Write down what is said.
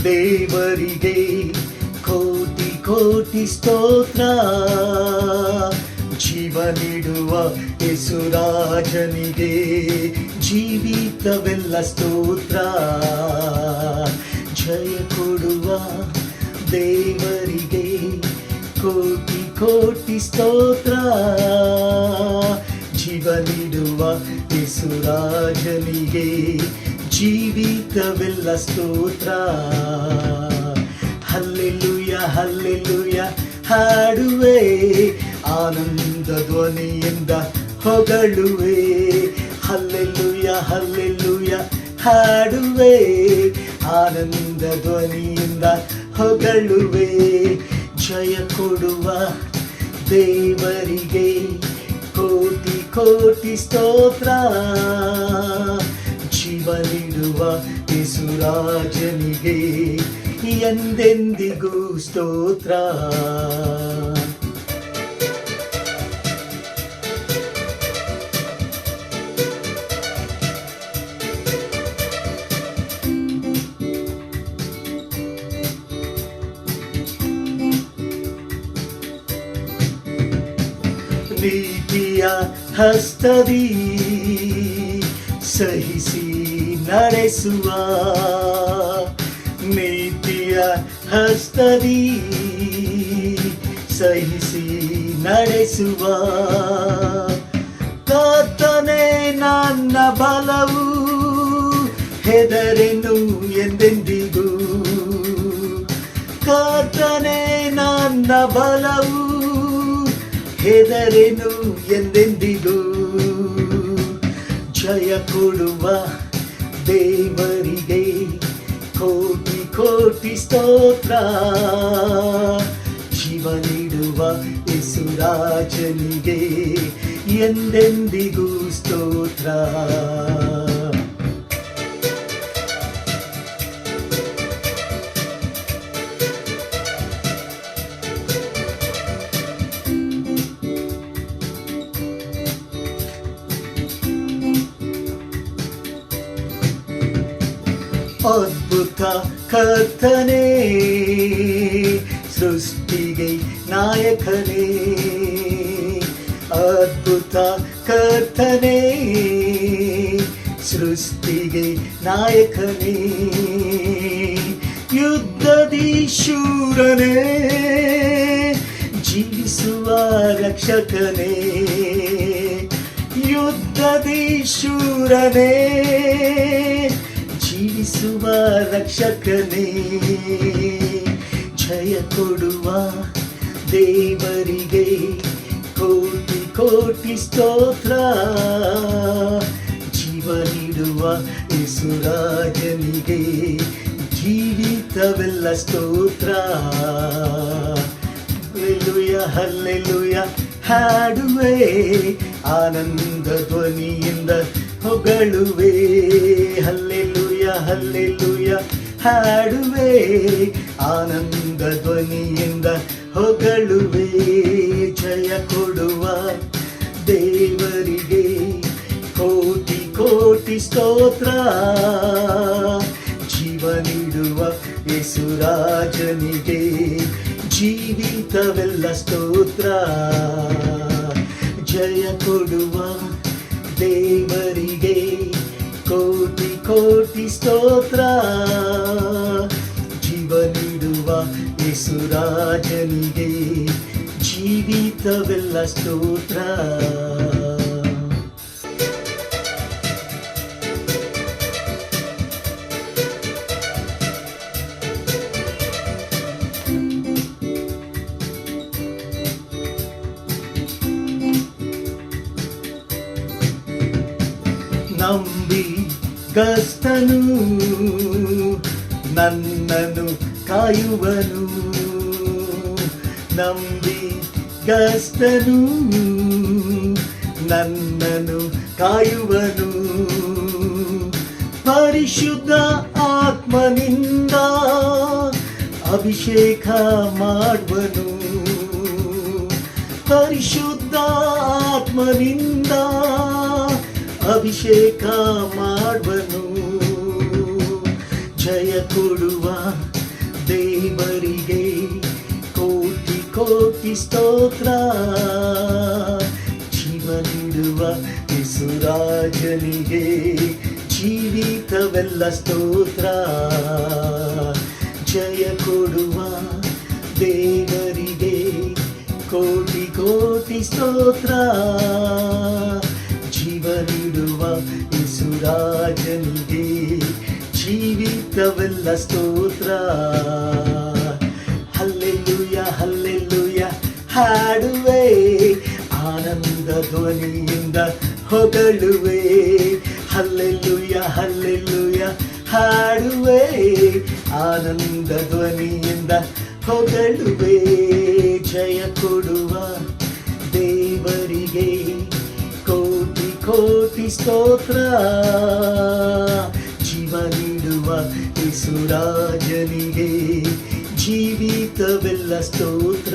ದೇವರಿಗೆ ಕೋಟಿ ಕೋಟಿ ಸ್ತೋತ್ರ. ಜೀವ ನೀಡುವ ಯೇಸುರಾಜನಿಗೆ ಜೀವಿತವೆಲ್ಲ ಸ್ತೋತ್ರ. ಜಯ ಕೊಡುವ ದೇವರಿಗೆ ಕೋಟಿ ಕೋಟಿ ಸ್ತೋತ್ರ. ಜೀವ ನೀಡುವ ಯೇಸುರಾಜನಿಗೆ ಜೀವಿತವೆಲ್ಲ ಸ್ತೋತ್ರ. ಹಲ್ಲೆಲೂಯ ಹಲ್ಲೆಲೂಯ ಹಾಡುವೆ, ಆನಂದ ಧ್ವನಿಯಿಂದ ಹೊಗಳುವೆ. ಹಲ್ಲೆಲೂಯ ಹಲ್ಲೆಲೂಯ ಹಾಡುವೆ, ಆನಂದ ಧ್ವನಿಯಿಂದ ಹೊಗಳುವೆ. ಜಯ ಕೊಡುವ ದೇವರಿಗೆ ಕೋಟಿ ಕೋಟಿ ಸ್ತೋತ್ರ. ಜೀವ ನೀಡುವ ಯೇಸುರಾಜನಿಗೆ ಎಂದೆಂದಿಗೂ ಸ್ತೋತ್ರ. ನೀತಿಯ ಹಸ್ತದಿ ಸಹಿಸಿ ನಡೆಸುವ, ನೀತಿಯ ಹಸ್ತದಿ ಸಹಿಸಿ ನಡೆಸುವ. ಕರ್ತನೇ ನನ್ನ ಬಲವು, ಹೆದರೆನು ಎಂದೆಂದಿಗೂ. ಕರ್ತನೇ ನನ್ನ ಬಲವು, ಹೆದರೆನು ಎಂದೆಂದಿಗೂ. ಜಯ ಕೊಡುವ ದೇವರಿಗೆ ಕೋಟಿ ಕೋಟಿ ಸ್ತೋತ್ರ. ಜೀವ ನೀಡುವ ಯೇಸುರಾಜನಿಗೆ ಎಂದೆಂದಿಗೂ ಸ್ತೋತ್ರ. ಅದ್ಭುತ ಕರ್ತನೇ, ಸೃಷ್ಟಿಗೆ ನಾಯಕನೇ. ಅದ್ಭುತ ಕರ್ತನೇ, ಸೃಷ್ಟಿಗೆ ನಾಯಕನೇ. ಯುದ್ಧದಿ ಶೂರನೇ, ಜೀವಿಸುವ ರಕ್ಷಕನೇ. ಯುದ್ಧದಿ ಶೂರನೇ, ಜೀವಿಸುವ ರಕ್ಷಕನೇ. ಜಯ ಕೊಡುವ ದೇವರಿಗೆ ಕೋಟಿ ಕೋಟಿ ಸ್ತೋತ್ರ. ಜೀವ ನೀಡುವ ಯೇಸುರಾಜನಿಗೆ ಜೀವಿತವೆಲ್ಲ ಸ್ತೋತ್ರ. ಹಲ್ಲೆಲೂಯ ಹಲ್ಲೆಲೂಯ ಹಾಡುವೆ, ಆನಂದ ಧ್ವನಿಯಿಂದ ಹೊಗಳುವೆ. ಹಲ್ಲೆಲೂಯ ಹಲ್ಲೆಲೂಯ ಹಾಡುವೆ, ಆನಂದ ಧ್ವನಿಯಿಂದ ಹೊಗಳುವೆ. ಜಯ ಕೊಡುವ ದೇವರಿಗೆ ಕೋಟಿ ಕೋಟಿ ಸ್ತೋತ್ರ. ಜೀವ ನೀಡುವ ಯೇಸುರಾಜನಿಗೆ ಜೀವಿತವೆಲ್ಲ ಸ್ತೋತ್ರ. ಜಯ ಕೊಡುವ ದೇವರಿಗೆ ಕೋಟಿ ಕೋಟಿ ಸ್ತೋತ್ರ. ಜೀವ ನೀಡುವ ಯೇಸುರಾಜನಿಗೆ ಜೀವಿತವೆಲ್ಲ ಸ್ತೋತ್ರ. ನಂಬಿಗಸ್ತನು ನನ್ನನ್ನು ಕಾಯುವನು. ನಂಬಿಗಸ್ತನು ನನ್ನನ್ನು ಕಾಯುವನು. ಪರಿಶುದ್ಧ ಆತ್ಮನಿಂದ ಅಭಿಷೇಕ ಮಾಡುವನು. ಪರಿಶುದ್ಧ ಆತ್ಮನಿಂದ ಅಭಿಷೇಕ ಮಾಡುವನು. ಜಯ ಕೊಡುವ ದೇವರಿಗೆ ಕೋಟಿ ಕೋಟಿ ಸ್ತೋತ್ರ. ಜೀವ ನೀಡುವ ಯೇಸುರಾಜನಿಗೆ ಜೀವಿತವೆಲ್ಲ ಸ್ತೋತ್ರ. ಜಯ ಕೊಡುವ ದೇವರಿಗೆ ಕೋಟಿ ಕೋಟಿ ಸ್ತೋತ್ರ. ಜೀವ ನೀಡುವ ಯೇಸುರಾಜನಿಗೆ ಜೀವಿತವೆಲ್ಲ ಸ್ತೋತ್ರ. ಹಲ್ಲೆಲೂಯ ಹಲ್ಲೆಲೂಯ ಹಾಡುವೆ, ಆನಂದ ಧ್ವನಿಯಿಂದ ಹೊಗಳುವೆ. ಹಲ್ಲೆಲೂಯ ಹಲ್ಲೆಲೂಯ ಹಾಡುವೆ, ಆನಂದ ಧ್ವನಿಯಿಂದ ಹೊಗಳುವೆ. ಜಯ ಕೊಡುವ ದೇವರಿಗೆ ಕೋಟಿ ಕೋಟಿ ಸ್ತೋತ್ರ. ಜೀವ ನೀಡುವ ಯೇಸುರಾಜನಿಗೆ ಜೀವಿತವೆಲ್ಲ ಸ್ತೋತ್ರ.